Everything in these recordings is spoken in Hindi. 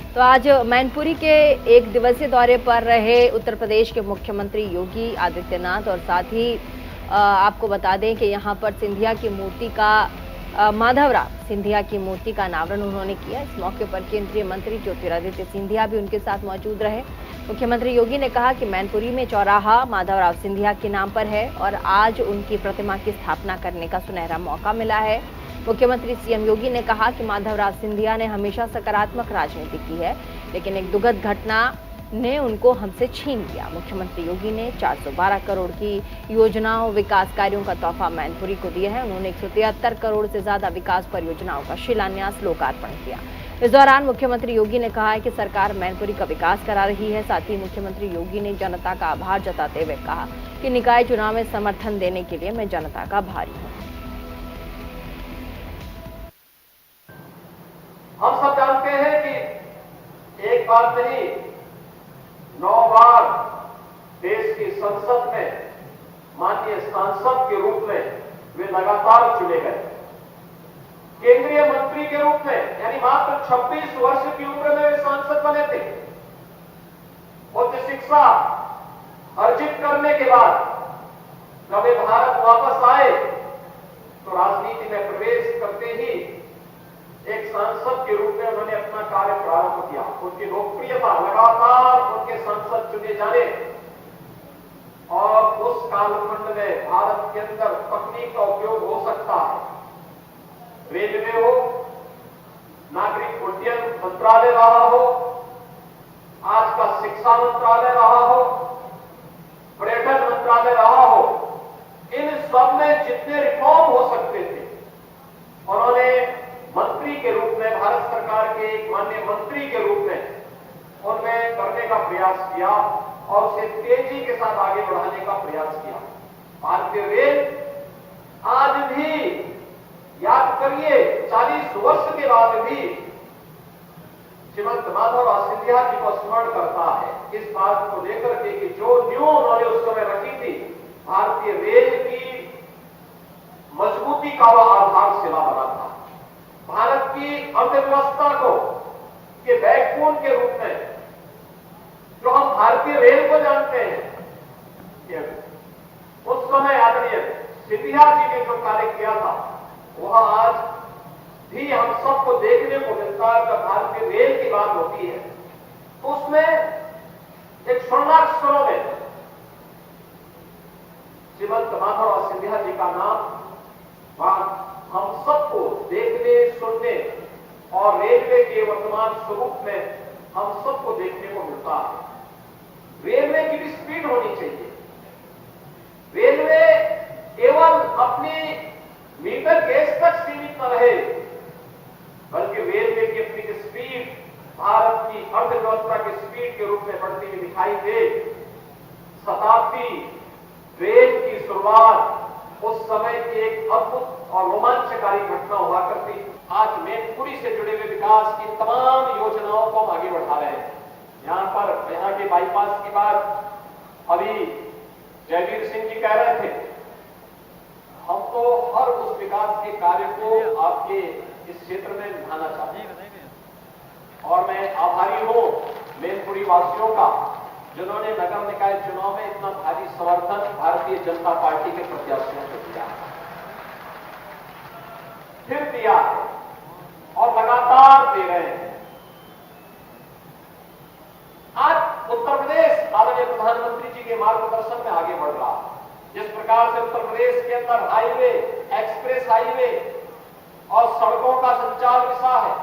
तो आज मैनपुरी के एक दिवसीय दौरे पर रहे उत्तर प्रदेश के मुख्यमंत्री योगी आदित्यनाथ और साथ ही आपको बता दें कि यहां पर सिंधिया की मूर्ति का माधवराव सिंधिया की मूर्ति का अनावरण उन्होंने किया। इस मौके पर केंद्रीय मंत्री ज्योतिरादित्य सिंधिया भी उनके साथ मौजूद रहे। मुख्यमंत्री योगी ने कहा कि मैनपुरी में चौराहा माधवराव सिंधिया के नाम पर है और आज उनकी प्रतिमा की स्थापना करने का सुनहरा मौका मिला है। मुख्यमंत्री सीएम योगी ने कहा कि माधवराव सिंधिया ने हमेशा सकारात्मक राजनीति की है, लेकिन एक दुखद घटना ने उनको हमसे छीन लिया। मुख्यमंत्री योगी ने 412 करोड़ की योजनाओं विकास कार्यों का तोहफा मैनपुरी को दिया है। उन्होंने 173 करोड़ से ज्यादा विकास परियोजनाओं का शिलान्यास लोकार्पण किया। इस दौरान मुख्यमंत्री योगी ने कहा है कि सरकार मैनपुरी का विकास करा रही है। साथ ही मुख्यमंत्री योगी ने जनता का आभार जताते हुए कहा कि निकाय चुनाव में समर्थन देने के लिए मैं जनता का आभारी हूँ। हम सब जानते हैं कि एक बार नहीं 9 बार देश की संसद में माननीय सांसद के रूप में वे लगातार चुने गए। केंद्रीय मंत्री के रूप में यानी मात्र 26 वर्ष की उम्र में वे सांसद बने थे। उच्च शिक्षा अर्जित करने के बाद जब वे भारत वापस आए तो राजनीति में प्रवेश करते ही एक सांसद के रूप में उन्होंने अपना कार्य प्रारंभ किया। उनकी लोकप्रियता लगातार उनके सांसद चुने जाने और उस कालखंड में भारत के अंदर तकनीक का उपयोग हो सकता है। रेलवे हो, नागरिक उड्डयन मंत्रालय रहा हो, आज का शिक्षा मंत्रालय रहा हो, पर्यटन मंत्रालय रहा हो, इन सब में जितने रिफॉर्म हो सकते थे उन्होंने मंत्री के रूप में भारत सरकार के एक माननीय मंत्री के रूप में उनमें करने का प्रयास किया और उसे तेजी के साथ आगे बढ़ाने का प्रयास किया। भारतीय रेल आज भी याद करिए 40 वर्ष के बाद भी श्रीमंत माधवराव सिंधिया जी को स्मरण करता है इस बात को लेकर के कि जो न्यू उन्होंने उस समय रखी थी भारतीय रेल की मजबूती का वह आधारशिला बना था। भारत की अर्थव्यवस्था को के बैकबोन के रूप में जो हम भारतीय रेल को जानते हैं, उस समय आदरणीय सिंधिया जी ने जो कार्य किया था वह आज भी हम सबको देखने को मिलता है। जब भारतीय रेल की बात होती है तो उसमें एक स्वर्णाक्षरों में श्रीमंत माधवराव सिंधिया जी का नाम हम सबको देखने सुनने और रेलवे के वर्तमान स्वरूप में हम सबको देखने को मिलता है। रेलवे की भी स्पीड होनी चाहिए। रेलवे केवल अपनी मीटर गेज तक सीमित न रहे, बल्कि रेलवे की अपनी स्पीड भारत की अर्थव्यवस्था की स्पीड के रूप में बढ़ती हुई दिखाई दे। शताब्दी ट्रेन की शुरुआत उस समय की एक अद्भुत और रोमांचकारी घटना हुआ करती। आज मैनपुरी से जुड़े हुए विकास की तमाम योजनाओं को हम आगे बढ़ा रहे हैं। यहाँ के बाईपास की बात अभी जयवीर सिंह जी कह रहे थे। हम तो हर उस विकास के कार्य को आपके इस क्षेत्र में निभाना चाहते हैं और मैं आभारी हूं मैनपुरी वासियों का जिन्होंने नगर निकाय चुनाव में इतना भारी समर्थन भारतीय जनता पार्टी के प्रत्याशियों को दिया, फिर दिया और लगातार दे रहे हैं। आज उत्तर प्रदेश आदरणीय प्रधानमंत्री जी के मार्गदर्शन में आगे बढ़ रहा है। जिस प्रकार से उत्तर प्रदेश के अंदर हाईवे, एक्सप्रेस हाईवे और सड़कों का संचार विशा है,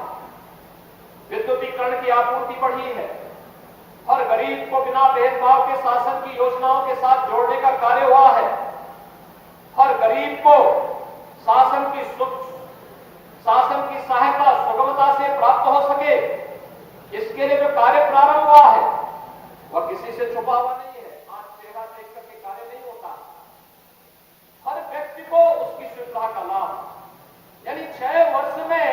विद्युतीकरण की आपूर्ति बढ़ी है, हर गरीब को बिना भेदभाव के शासन की योजनाओं के साथ जोड़ने का कार्य हुआ है, हर गरीब को शासन की सहायता सुगमता से प्राप्त हो सके, इसके लिए जो कार्य प्रारंभ हुआ है वह किसी से छुपा हुआ नहीं है। आज चेहरा देख करके कार्य नहीं होता। हर व्यक्ति को उसकी सुविधा का लाभ, यानी 6 वर्ष में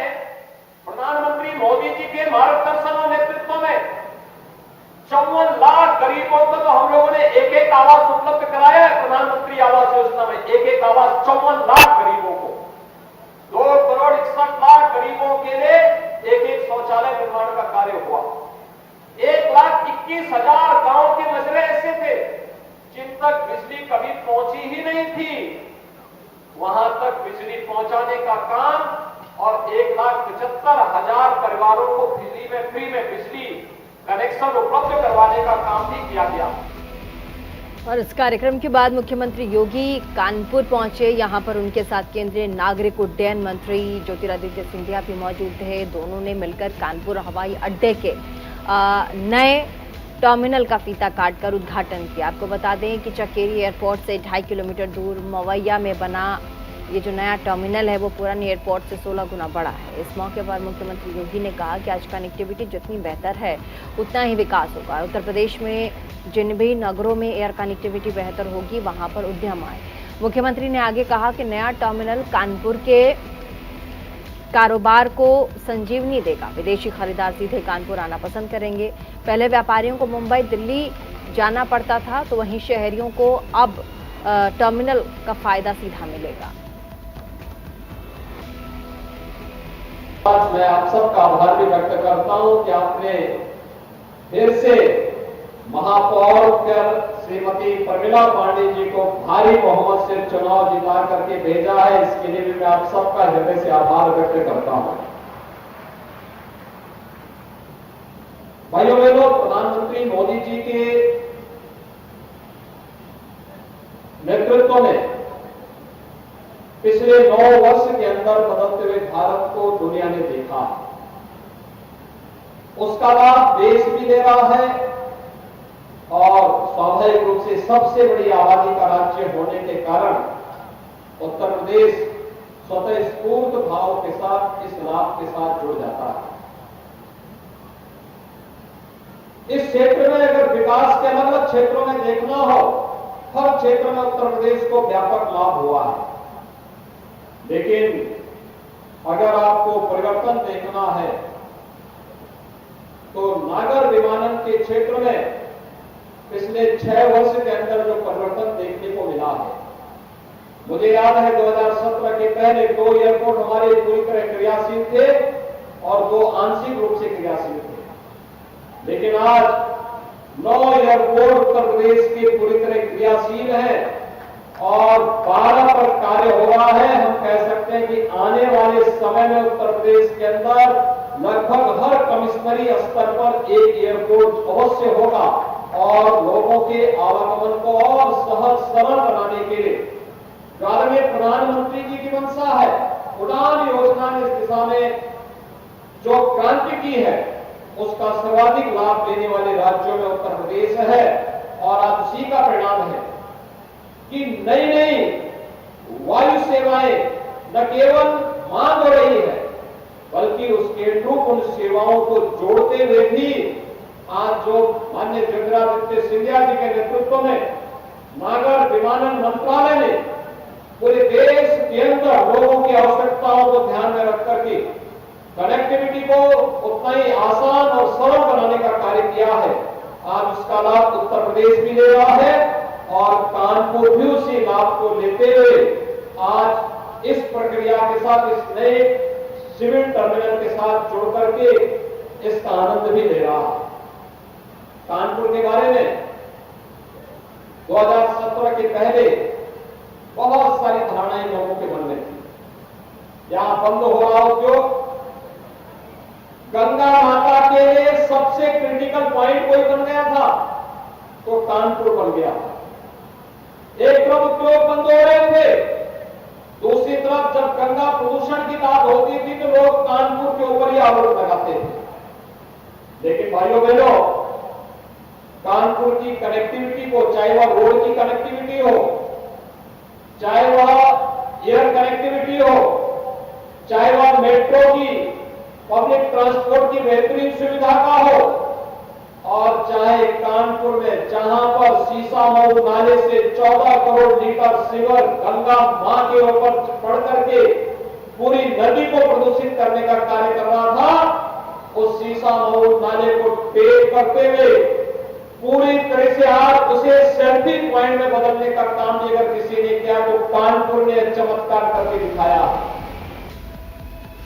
प्रधानमंत्री मोदी जी के मार्गदर्शन और नेतृत्व में 54 लाख गरीबों को तो हम लोगों ने एक आवास उपलब्ध कराया है। प्रधानमंत्री आवास योजना में एक आवास 54 लाख गरीबों को, 2 करोड़ 61 लाख गरीबों के लिए एक शौचालय निर्माण का कार्य हुआ। पहुंचाने का काम और 1,75,000 परिवारों को फ्री में बिजली कनेक्शन उपलब्ध करवाने का काम भी किया गया। और इस कार्यक्रम के बाद मुख्यमंत्री योगी कानपुर पहुंचे। यहां पर उनके साथ केंद्रीय नागरिक उड्डयन मंत्री ज्योतिरादित्य सिंधिया भी मौजूद थे। दोनों ने मिलकर कानपुर हवाई अड्डे के नए टर्मिनल का फीता काटकर उद्घाटन किया। आपको बता दें कि चकेरी एयरपोर्ट से 2.5 किलोमीटर दूर मवैया में बना ये जो नया टर्मिनल है वो पुरानी एयरपोर्ट से 16 गुना बड़ा है। इस मौके पर मुख्यमंत्री योगी ने कहा कि आज कनेक्टिविटी जितनी बेहतर है उतना ही विकास होगा। उत्तर प्रदेश में जिन भी नगरों में एयर कनेक्टिविटी बेहतर होगी वहां पर उद्यम आए। मुख्यमंत्री ने आगे कहा कि नया टर्मिनल कानपुर के कारोबार को संजीवनी देगा। विदेशी खरीदार सीधे कानपुर आना पसंद करेंगे। पहले व्यापारियों को मुंबई दिल्ली जाना पड़ता था, तो वहीं शहरियों को अब टर्मिनल का फायदा सीधा मिलेगा। मैं आप सबका आभार भी व्यक्त करता हूं कि आपने फिर से महापौर कर श्रीमती प्रमिला पांडे जी को भारी बहुमत से चुनाव जिता करके भेजा है। इसके लिए भी मैं आप सबका हृदय से आभार व्यक्त करता हूं। भाइयों बहनों, प्रधानमंत्री मोदी जी के नेतृत्व में पिछले 9 वर्ष के अंदर बदलते हुए भारत को दुनिया ने देखा। उसका लाभ देश भी ले रहा है और स्वाभाविक रूप से सबसे बड़ी आबादी का राज्य होने के कारण उत्तर प्रदेश स्वतः स्फूर्त भाव के साथ इस लाभ के साथ जुड़ जाता है। इस क्षेत्र में अगर विकास के अलग अलग क्षेत्रों में देखना हो, हर क्षेत्र में उत्तर प्रदेश को व्यापक लाभ हुआ है। लेकिन अगर आपको परिवर्तन देखना है तो नागर विमानन के क्षेत्र में पिछले 6 वर्ष के अंदर जो परिवर्तन देखने को मिला है, मुझे याद है 2017 के पहले 2 एयरपोर्ट हमारे पूरी तरह क्रियाशील थे और 2 आंशिक रूप से क्रियाशील थे। लेकिन आज 9 एयरपोर्ट उत्तर प्रदेश के पूरी तरह क्रियाशील हैं और 12 पर कार्य हो रहा है। हम कह सकते हैं कि आने वाले समय में उत्तर प्रदेश के अंदर लगभग हर कमिश्नरी स्तर पर एक एयरपोर्ट अवश्य होगा और लोगों के आवागमन को और सहज सरल बनाने के लिए आदरणीय प्रधानमंत्री जी की मंशा है। उड़ान योजना ने इस दिशा में जो क्रांति की है उसका सर्वाधिक लाभ लेने वाले राज्यों में उत्तर प्रदेश है और आज उसी का परिणाम है कि नई नई वायु सेवाएं न केवल मांग हो रही है बल्कि उसके अनुरूप उन सेवाओं को जोड़ते हुए भी आज जो माननीय ज्योतिरादित्य सिंधिया जी के नेतृत्व में नागर विमानन मंत्रालय ने पूरे देश के अंदर लोगों की आवश्यकताओं को ध्यान में रख करके कनेक्टिविटी को उतना ही आसान और सरल बनाने का कार्य किया है। आज उसका लाभ उत्तर प्रदेश भी ले रहा है और कानपुर भी उसी लाभ को लेते हुए आज इस प्रक्रिया के साथ, इस नए सिविल टर्मिनल के साथ जुड़ करके इसका आनंद भी ले रहा है। कानपुर के बारे में 2017 के पहले बहुत सारी धारणाएं लोगों के मन में थी। यहां बंद हो रहा उद्योग गंगा माता के लिए सबसे क्रिटिकल पॉइंट कोई बन गया था तो कानपुर बन गया। एक तरफ उद्योग बंद हो रहे थे, दूसरी तरफ जब गंगा प्रदूषण की बात होती थी तो लोग कानपुर के ऊपर ही आरोप लगाते थे। लेकिन भाइयों बहनों, कानपुर की कनेक्टिविटी को, चाहे वह रोड की कनेक्टिविटी हो, चाहे वह एयर कनेक्टिविटी हो, चाहे वह मेट्रो की, पब्लिक ट्रांसपोर्ट की बेहतरीन सुविधा का हो, और चाहे कानपुर में जहां पर शीशामऊ नाले से 14 करोड़ लीटर सीवर गंगा मां के ऊपर पड़ करके पूरी नदी को प्रदूषित करने का कार्य कर रहा था, उस शीशामऊ नाले को टेप करते हुए पूरी तरह से आज उसे सेल्फी पॉइंट में बदलने का काम भी अगर किसी ने किया तो कानपुर ने चमत्कार करके दिखाया।